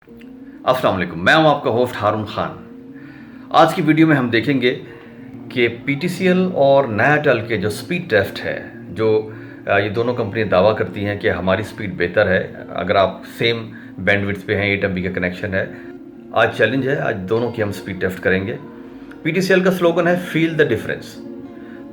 अस्सलाम वालेकुम, मैं हूं आपका होस्ट हारून खान। आज की वीडियो में हम देखेंगे कि पीटीसीएल और नायाटेल के जो स्पीड टेस्ट है, जो ये दोनों कंपनियां दावा करती हैं कि हमारी स्पीड बेहतर है अगर आप सेम बैंडविड्थ पे हैं, 8 MB का कनेक्शन है। आज चैलेंज है, आज दोनों की हम स्पीड टेस्ट करेंगे। पीटीसीएल का स्लोगन है फील द डिफरेंस।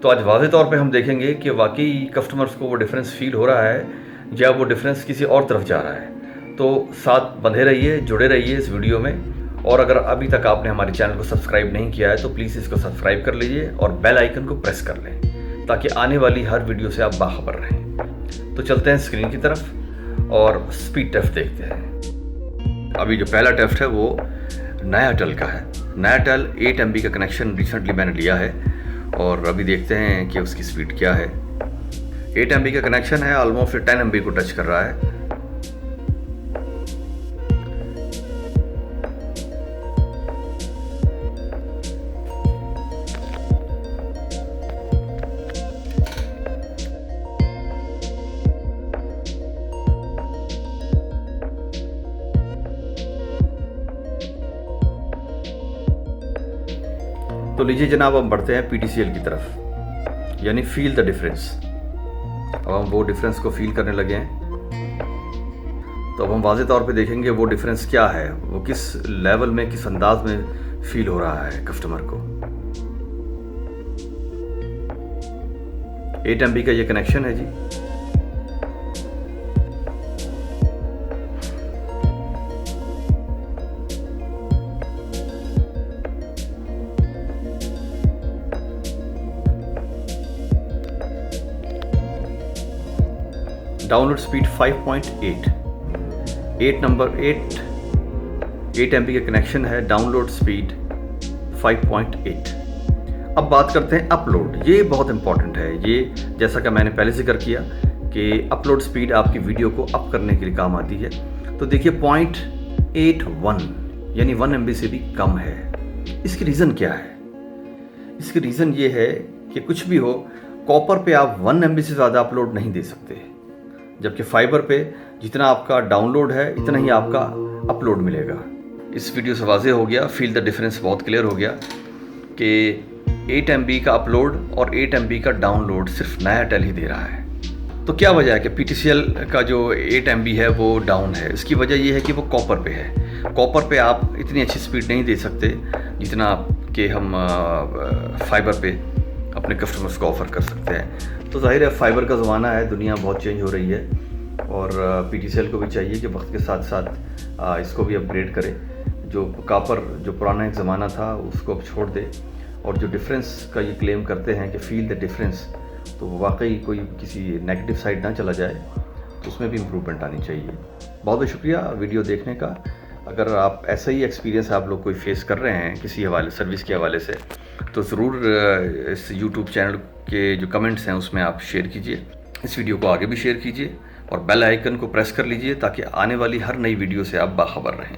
तो आज वाज़े तौर पे हम देखेंगे कि वाकई कस्टमर्स को वो डिफरेंस फील हो रहा है या वो डिफरेंस किसी और तरफ जा रहा है। तो साथ बंधे रहिए, जुड़े रहिए इस वीडियो में। और अगर अभी तक आपने हमारे चैनल को सब्सक्राइब नहीं किया है तो प्लीज़ इसको सब्सक्राइब कर लीजिए और बेल आइकन को प्रेस कर लें ताकि आने वाली हर वीडियो से आप बाखबर रहें। तो चलते हैं स्क्रीन की तरफ और स्पीड टेस्ट देखते हैं। अभी जो पहला टेस्ट है वो नायाटेल का है। नायाटेल 8 MB का कनेक्शन रिसेंटली मैंने लिया है और अभी देखते हैं कि उसकी स्पीड क्या है। 8 MB का कनेक्शन है, ऑलमोस्ट 10 MB को टच कर रहा है। तो लीजिए जनाब, हम बढ़ते हैं पीटीसीएल की तरफ, यानी फील द डिफरेंस। अब हम वो डिफरेंस को फील करने लगे हैं। तो अब हम वाज़े तौर पे देखेंगे वो डिफरेंस क्या है, वो किस लेवल में, किस अंदाज में फील हो रहा है कस्टमर को। 8 MB का ये कनेक्शन है जी। डाउनलोड स्पीड 5.8, 8 MB का कनेक्शन है, डाउनलोड स्पीड 5.8। अब बात करते हैं अपलोड। ये बहुत इंपॉर्टेंट है। ये जैसा कि मैंने पहले जिक्र किया कि अपलोड स्पीड आपकी वीडियो को अप करने के लिए काम आती है। तो देखिए 0.81 यानी 1 MB से भी कम है। इसकी रीज़न क्या है? इसकी रीज़न ये है कि कुछ भी हो, कॉपर पे आप 1 MB से ज़्यादा अपलोड नहीं दे सकते, जबकि फाइबर पे जितना आपका डाउनलोड है इतना ही आपका अपलोड मिलेगा। इस वीडियो से वाज़े हो गया, फील द डिफरेंस बहुत क्लियर हो गया कि 8 MB का अपलोड और 8 MB का डाउनलोड सिर्फ नायाटेल ही दे रहा है। तो क्या वजह है कि पीटीसीएल का जो 8 MB है वो डाउन है? इसकी वजह ये है कि वो कॉपर पे है। कॉपर पे आप इतनी अच्छी स्पीड नहीं दे सकते जितना कि हम फाइबर पे अपने कस्टमर्स को ऑफ़र कर सकते हैं। तो जाहिर है फाइबर का ज़माना है, दुनिया बहुत चेंज हो रही है और पीटीसीएल को भी चाहिए कि वक्त के साथ साथ इसको भी अपग्रेड करे। जो कॉपर, जो पुराना एक ज़माना था, उसको अब छोड़ दे और जो डिफरेंस का ये क्लेम करते हैं कि फील द डिफरेंस, तो वाकई कोई किसी नेगेटिव साइड ना चला जाए, तो उसमें भी इम्प्रूवमेंट आनी चाहिए। बहुत बहुत शुक्रिया वीडियो देखने का। अगर आप ऐसा ही एक्सपीरियंस आप लोग कोई फेस कर रहे हैं किसी हवाले, सर्विस के हवाले से, तो ज़रूर इस यूट्यूब चैनल के जो कमेंट्स हैं उसमें आप शेयर कीजिए। इस वीडियो को आगे भी शेयर कीजिए और बेल आइकन को प्रेस कर लीजिए ताकि आने वाली हर नई वीडियो से आप बाखबर रहें।